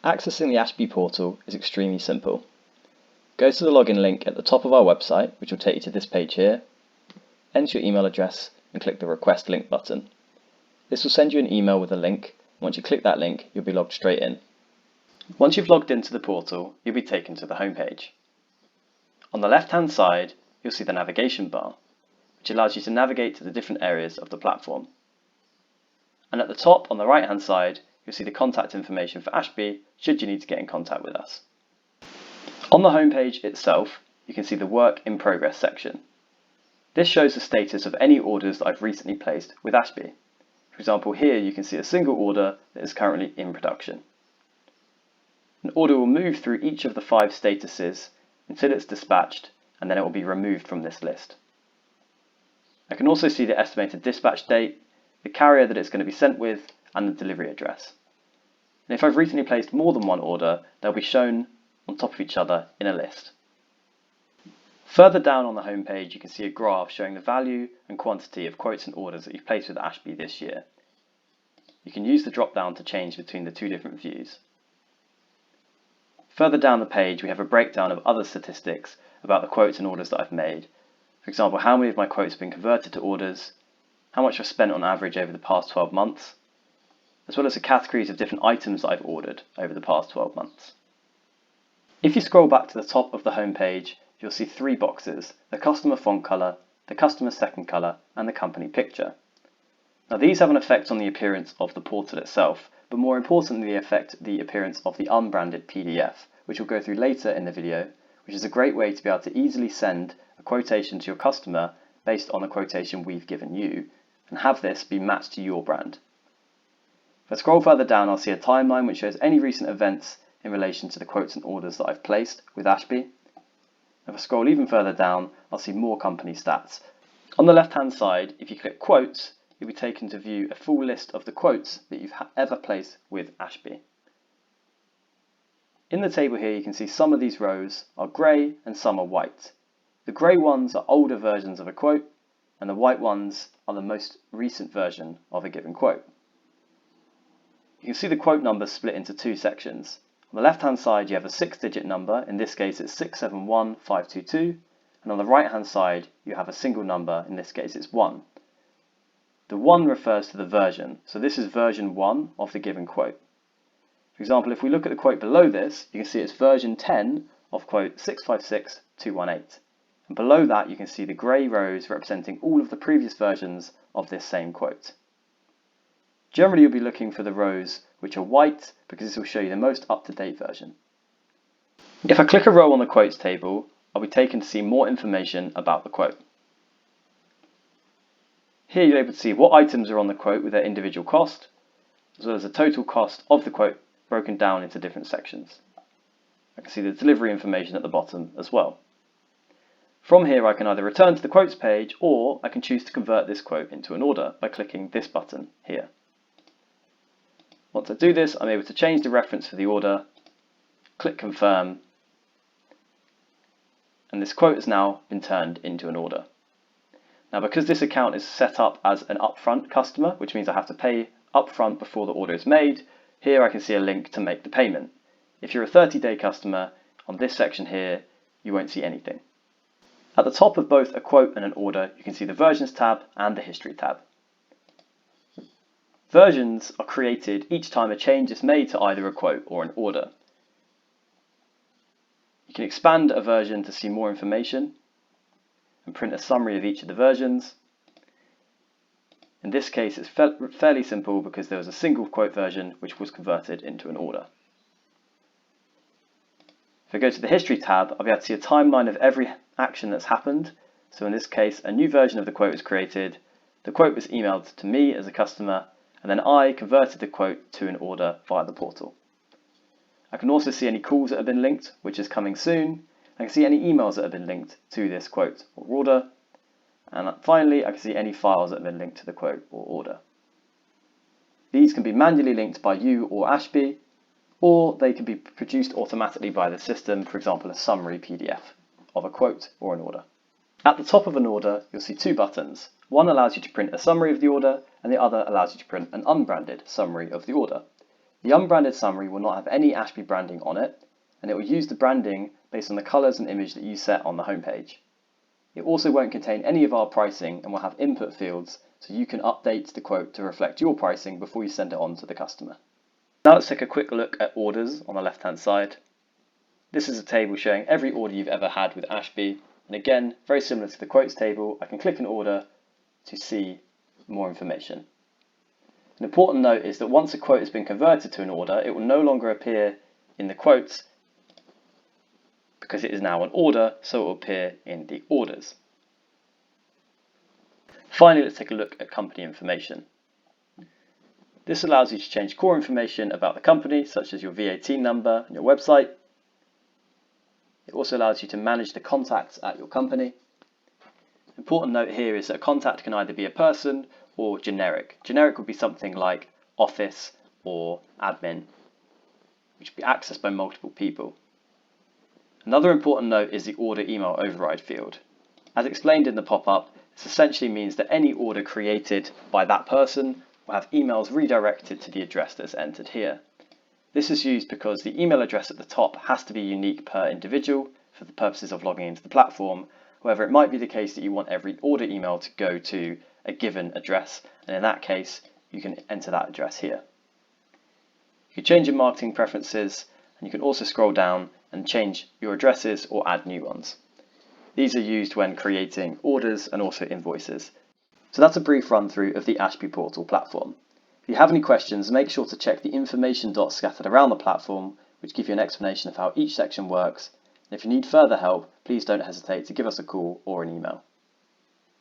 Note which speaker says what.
Speaker 1: Accessing the Ashby portal is extremely simple. Go to the login link at the top of our website, which will take you to this page here, enter your email address and click the Request Link button. This will send you an email with a link. Once you click that link, you'll be logged straight in. Once you've logged into the portal, you'll be taken to the home page. On the left-hand side, you'll see the navigation bar, which allows you to navigate to the different areas of the platform. And at the top on the right-hand side, you'll see the contact information for Ashby should you need to get in contact with us. On the home page itself, you can see the Work in Progress section. This shows the status of any orders that I've recently placed with Ashby. For example, here you can see a single order that is currently in production. An order will move through each of the 5 statuses until it's dispatched, and then it will be removed from this list. I can also see the estimated dispatch date, the carrier that it's going to be sent with, and the delivery address. And if I've recently placed more than one order, they'll be shown on top of each other in a list. Further down on the home page, you can see a graph showing the value and quantity of quotes and orders that you've placed with Ashby this year. You can use the drop down to change between the 2 different views. Further down the page, we have a breakdown of other statistics about the quotes and orders that I've made. For example, how many of my quotes have been converted to orders, how much I've spent on average over the past 12 months, as well as the categories of different items that I've ordered over the past 12 months. If you scroll back to the top of the home page, you'll see 3 boxes: the customer font colour, the customer second colour, and the company picture. Now these have an effect on the appearance of the portal itself, but more importantly they affect the appearance of the unbranded PDF, which we'll go through later in the video, which is a great way to be able to easily send a quotation to your customer based on the quotation we've given you, and have this be matched to your brand. If I scroll further down, I'll see a timeline which shows any recent events in relation to the quotes and orders that I've placed with Ashby. If I scroll even further down, I'll see more company stats. On the left-hand side, if you click Quotes, you'll be taken to view a full list of the quotes that you've ever placed with Ashby. In the table here, you can see some of these rows are grey and some are white. The grey ones are older versions of a quote, and the white ones are the most recent version of a given quote. You can see the quote numbers split into 2 sections. On the left-hand side, you have a 6-digit number, in this case it's 671522, and on the right-hand side, you have a single number, in this case it's 1. The 1 refers to the version, so this is version 1 of the given quote. For example, if we look at the quote below this, you can see it's version 10 of quote 656218. And below that, you can see the grey rows representing all of the previous versions of this same quote. Generally, you'll be looking for the rows which are white because this will show you the most up-to-date version. If I click a row on the quotes table, I'll be taken to see more information about the quote. Here you're able to see what items are on the quote with their individual cost, as well as the total cost of the quote broken down into different sections. I can see the delivery information at the bottom as well. From here I can either return to the quotes page, or I can choose to convert this quote into an order by clicking this button here. Once I do this, I'm able to change the reference for the order, click confirm, and this quote has now been turned into an order. Now, because this account is set up as an upfront customer, which means I have to pay upfront before the order is made, here I can see a link to make the payment. If you're a 30-day customer, on this section here, you won't see anything. At the top of both a quote and an order, you can see the Versions tab and the History tab. Versions are created each time a change is made to either a quote or an order. You can expand a version to see more information and print a summary of each of the versions. In this case, it's fairly simple because there was a single quote version which was converted into an order. If I go to the History tab, I'll be able to see a timeline of every action that's happened. So in this case, a new version of the quote was created, the quote was emailed to me as a customer, and then I converted the quote to an order via the portal. I can also see any calls that have been linked, which is coming soon. I can see any emails that have been linked to this quote or order. And finally, I can see any files that have been linked to the quote or order. These can be manually linked by you or Ashby, or they can be produced automatically by the system, for example, a summary PDF of a quote or an order. At the top of an order, you'll see 2 buttons. One allows you to print a summary of the order, and the other allows you to print an unbranded summary of the order. The unbranded summary will not have any Ashby branding on it, and it will use the branding based on the colours and image that you set on the homepage. It also won't contain any of our pricing and will have input fields so you can update the quote to reflect your pricing before you send it on to the customer. Now let's take a quick look at orders on the left hand side. This is a table showing every order you've ever had with Ashby, and again, very similar to the quotes table, I can click an order to see more information. An important note is that once a quote has been converted to an order, it will no longer appear in the quotes because it is now an order, so it will appear in the orders. Finally, let's take a look at company information. This allows you to change core information about the company, such as your VAT number and your website. It also allows you to manage the contacts at your company. Important note here is that a contact can either be a person or generic. Generic would be something like office or admin, which would be accessed by multiple people. Another important note is the order email override field. As explained in the pop-up, this essentially means that any order created by that person will have emails redirected to the address that's entered here. This is used because the email address at the top has to be unique per individual for the purposes of logging into the platform. However, it might be the case that you want every order email to go to a given address, and in that case, you can enter that address here. You can change your marketing preferences, and you can also scroll down and change your addresses or add new ones. These are used when creating orders and also invoices. So that's a brief run through of the Ashby Portal platform. If you have any questions, make sure to check the information dots scattered around the platform, which give you an explanation of how each section works. And if you need further help, please don't hesitate to give us a call or an email.